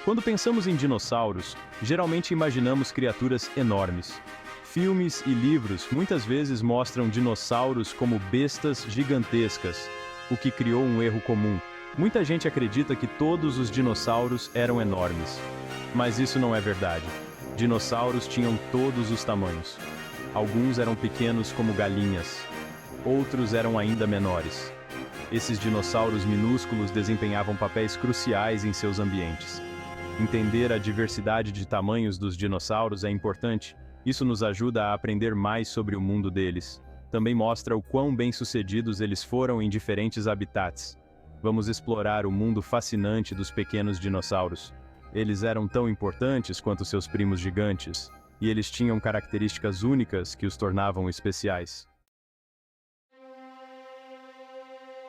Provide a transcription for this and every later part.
Quando pensamos em dinossauros, geralmente imaginamos criaturas enormes. Filmes e livros muitas vezes mostram dinossauros como bestas gigantescas, o que criou um erro comum. Muita gente acredita que todos os dinossauros eram enormes. Mas isso não é verdade. Dinossauros tinham todos os tamanhos. Alguns eram pequenos como galinhas. Outros eram ainda menores. Esses dinossauros minúsculos desempenhavam papéis cruciais em seus ambientes. Entender a diversidade de tamanhos dos dinossauros é importante. Isso nos ajuda a aprender mais sobre o mundo deles. Também mostra o quão bem-sucedidos eles foram em diferentes habitats. Vamos explorar o mundo fascinante dos pequenos dinossauros. Eles eram tão importantes quanto seus primos gigantes, e eles tinham características únicas que os tornavam especiais.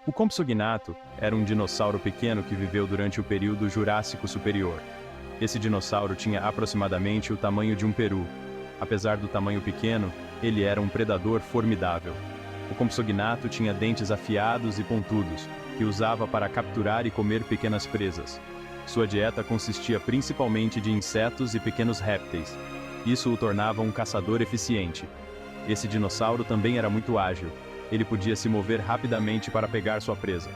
O Compsognato era um dinossauro pequeno que viveu durante o período Jurássico Superior. Esse dinossauro tinha aproximadamente o tamanho de um peru. Apesar do tamanho pequeno, ele era um predador formidável. O Compsognato tinha dentes afiados e pontudos, que usava para capturar e comer pequenas presas. Sua dieta consistia principalmente de insetos e pequenos répteis. Isso o tornava um caçador eficiente. Esse dinossauro também era muito ágil. Ele podia se mover rapidamente para pegar sua presa.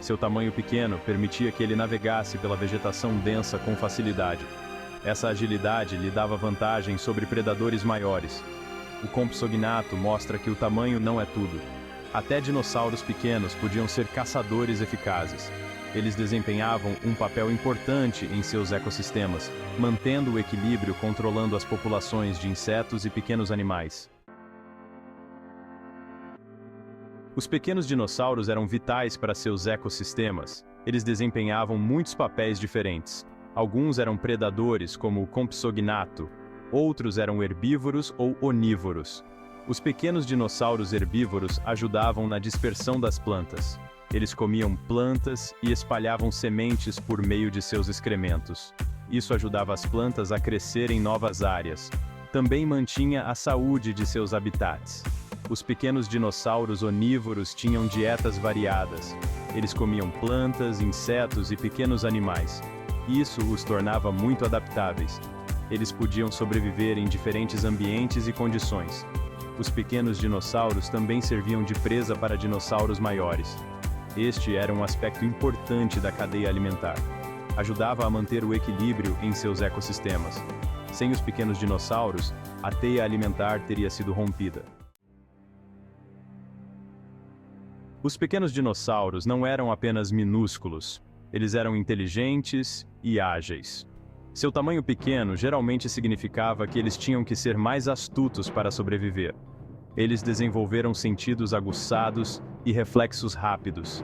Seu tamanho pequeno permitia que ele navegasse pela vegetação densa com facilidade. Essa agilidade lhe dava vantagem sobre predadores maiores. O Compsognato mostra que o tamanho não é tudo. Até dinossauros pequenos podiam ser caçadores eficazes. Eles desempenhavam um papel importante em seus ecossistemas, mantendo o equilíbrio controlando as populações de insetos e pequenos animais. Os pequenos dinossauros eram vitais para seus ecossistemas. Eles desempenhavam muitos papéis diferentes. Alguns eram predadores, como o Compsognato. Outros eram herbívoros ou onívoros. Os pequenos dinossauros herbívoros ajudavam na dispersão das plantas. Eles comiam plantas e espalhavam sementes por meio de seus excrementos. Isso ajudava as plantas a crescer em novas áreas. Também mantinha a saúde de seus habitats. Os pequenos dinossauros onívoros tinham dietas variadas. Eles comiam plantas, insetos e pequenos animais. Isso os tornava muito adaptáveis. Eles podiam sobreviver em diferentes ambientes e condições. Os pequenos dinossauros também serviam de presa para dinossauros maiores. Este era um aspecto importante da cadeia alimentar. Ajudava a manter o equilíbrio em seus ecossistemas. Sem os pequenos dinossauros, a teia alimentar teria sido rompida. Os pequenos dinossauros não eram apenas minúsculos. Eles eram inteligentes e ágeis. Seu tamanho pequeno geralmente significava que eles tinham que ser mais astutos para sobreviver. Eles desenvolveram sentidos aguçados e reflexos rápidos.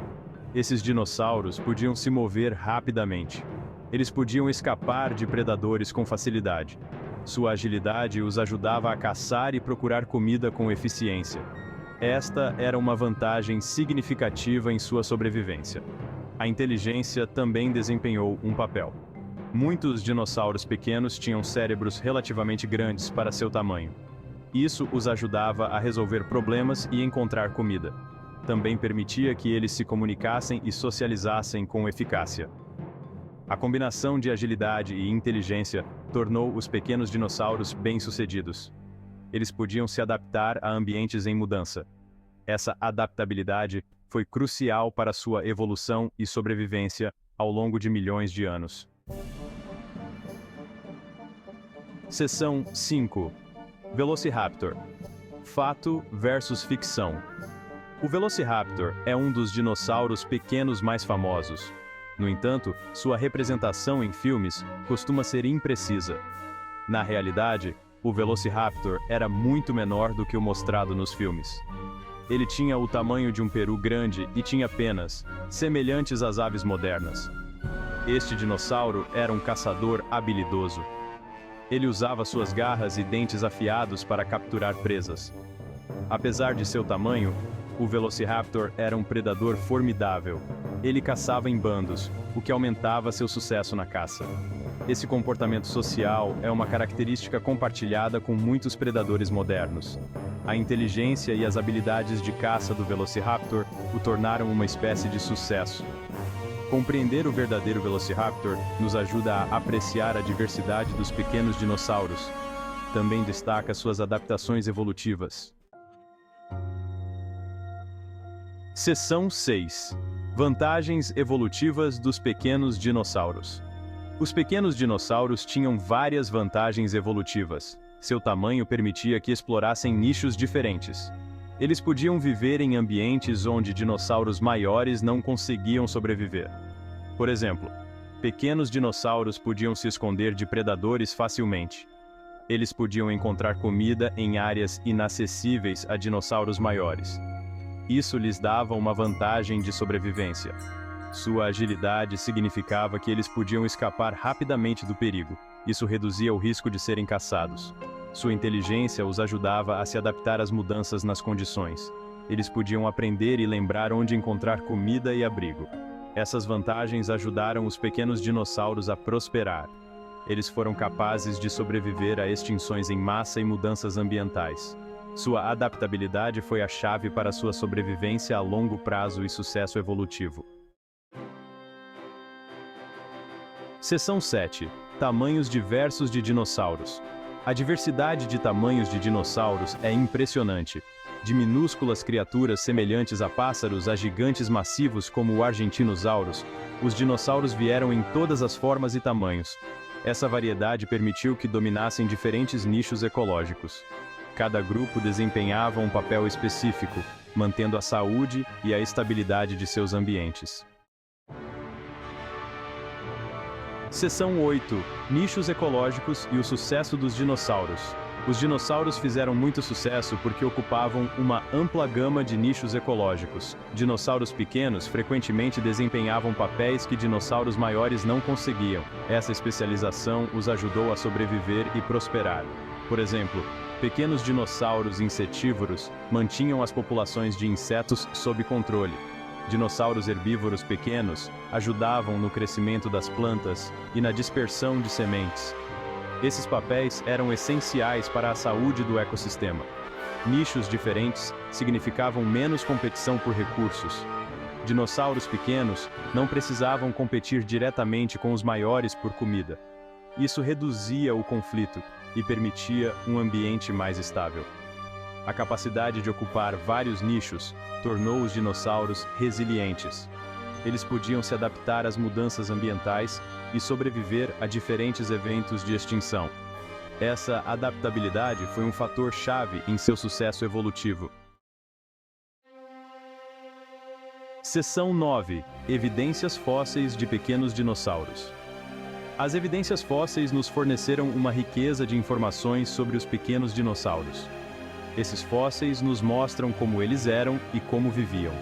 Esses dinossauros podiam se mover rapidamente. Eles podiam escapar de predadores com facilidade. Sua agilidade os ajudava a caçar e procurar comida com eficiência. Esta era uma vantagem significativa em sua sobrevivência. A inteligência também desempenhou um papel. Muitos dinossauros pequenos tinham cérebros relativamente grandes para seu tamanho. Isso os ajudava a resolver problemas e encontrar comida. Também permitia que eles se comunicassem e socializassem com eficácia. A combinação de agilidade e inteligência tornou os pequenos dinossauros bem-sucedidos. Eles podiam se adaptar a ambientes em mudança. Essa adaptabilidade foi crucial para sua evolução e sobrevivência ao longo de milhões de anos. Seção 5. Velociraptor. Fato versus ficção. O Velociraptor é um dos dinossauros pequenos mais famosos. No entanto, sua representação em filmes costuma ser imprecisa. Na realidade, o Velociraptor era muito menor do que o mostrado nos filmes. Ele tinha o tamanho de um peru grande e tinha penas, semelhantes às aves modernas. Este dinossauro era um caçador habilidoso. Ele usava suas garras e dentes afiados para capturar presas. Apesar de seu tamanho, o Velociraptor era um predador formidável. Ele caçava em bandos, o que aumentava seu sucesso na caça. Esse comportamento social é uma característica compartilhada com muitos predadores modernos. A inteligência e as habilidades de caça do Velociraptor o tornaram uma espécie de sucesso. Compreender o verdadeiro Velociraptor nos ajuda a apreciar a diversidade dos pequenos dinossauros. Também destaca suas adaptações evolutivas. Seção 6. Vantagens evolutivas dos pequenos dinossauros. Os pequenos dinossauros tinham várias vantagens evolutivas. Seu tamanho permitia que explorassem nichos diferentes. Eles podiam viver em ambientes onde dinossauros maiores não conseguiam sobreviver. Por exemplo, pequenos dinossauros podiam se esconder de predadores facilmente. Eles podiam encontrar comida em áreas inacessíveis a dinossauros maiores. Isso lhes dava uma vantagem de sobrevivência. Sua agilidade significava que eles podiam escapar rapidamente do perigo. Isso reduzia o risco de serem caçados. Sua inteligência os ajudava a se adaptar às mudanças nas condições. Eles podiam aprender e lembrar onde encontrar comida e abrigo. Essas vantagens ajudaram os pequenos dinossauros a prosperar. Eles foram capazes de sobreviver a extinções em massa e mudanças ambientais. Sua adaptabilidade foi a chave para sua sobrevivência a longo prazo e sucesso evolutivo. Seção 7. Tamanhos diversos de dinossauros. A diversidade de tamanhos de dinossauros é impressionante. De minúsculas criaturas semelhantes a pássaros a gigantes massivos como o Argentinosaurus, os dinossauros vieram em todas as formas e tamanhos. Essa variedade permitiu que dominassem diferentes nichos ecológicos. Cada grupo desempenhava um papel específico, mantendo a saúde e a estabilidade de seus ambientes. Seção 8. Nichos ecológicos e o sucesso dos dinossauros. Os dinossauros fizeram muito sucesso porque ocupavam uma ampla gama de nichos ecológicos. Dinossauros pequenos frequentemente desempenhavam papéis que dinossauros maiores não conseguiam. Essa especialização os ajudou a sobreviver e prosperar. Por exemplo, pequenos dinossauros insetívoros mantinham as populações de insetos sob controle. Dinossauros herbívoros pequenos ajudavam no crescimento das plantas e na dispersão de sementes. Esses papéis eram essenciais para a saúde do ecossistema. Nichos diferentes significavam menos competição por recursos. Dinossauros pequenos não precisavam competir diretamente com os maiores por comida. Isso reduzia o conflito e permitia um ambiente mais estável. A capacidade de ocupar vários nichos tornou os dinossauros resilientes. Eles podiam se adaptar às mudanças ambientais e sobreviver a diferentes eventos de extinção. Essa adaptabilidade foi um fator-chave em seu sucesso evolutivo. Seção 9. Evidências fósseis de pequenos dinossauros. As evidências fósseis nos forneceram uma riqueza de informações sobre os pequenos dinossauros. Esses fósseis nos mostram como eles eram e como viviam.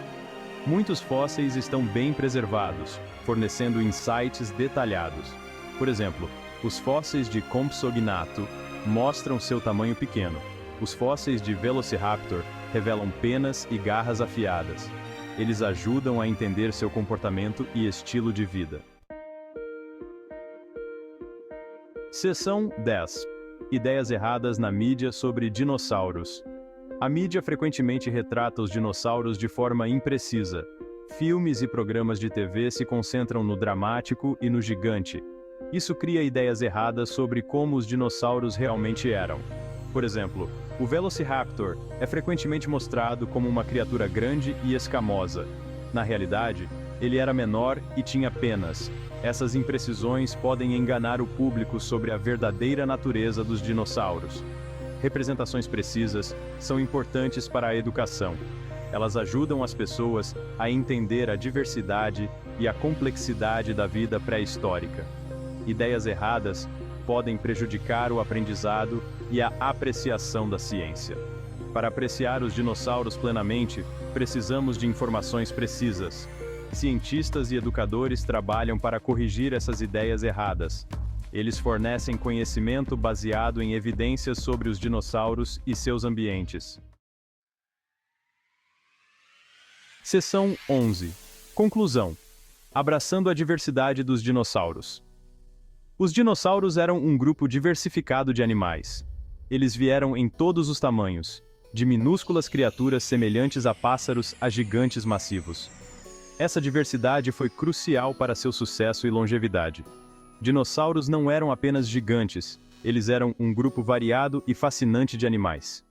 Muitos fósseis estão bem preservados, fornecendo insights detalhados. Por exemplo, os fósseis de Compsognathus mostram seu tamanho pequeno. Os fósseis de Velociraptor revelam penas e garras afiadas. Eles ajudam a entender seu comportamento e estilo de vida. Seção 10. Ideias erradas na mídia sobre dinossauros. A mídia frequentemente retrata os dinossauros de forma imprecisa. Filmes e programas de TV se concentram no dramático e no gigante. Isso cria ideias erradas sobre como os dinossauros realmente eram. Por exemplo, o Velociraptor é frequentemente mostrado como uma criatura grande e escamosa. Na realidade, ele era menor e tinha penas. Essas imprecisões podem enganar o público sobre a verdadeira natureza dos dinossauros. Representações precisas são importantes para a educação. Elas ajudam as pessoas a entender a diversidade e a complexidade da vida pré-histórica. Ideias erradas podem prejudicar o aprendizado e a apreciação da ciência. Para apreciar os dinossauros plenamente, precisamos de informações precisas. Cientistas e educadores trabalham para corrigir essas ideias erradas. Eles fornecem conhecimento baseado em evidências sobre os dinossauros e seus ambientes. Seção 11. Conclusão. Abraçando a diversidade dos dinossauros. Os dinossauros eram um grupo diversificado de animais. Eles vieram em todos os tamanhos, de minúsculas criaturas semelhantes a pássaros a gigantes massivos. Essa diversidade foi crucial para seu sucesso e longevidade. Dinossauros não eram apenas gigantes, eles eram um grupo variado e fascinante de animais.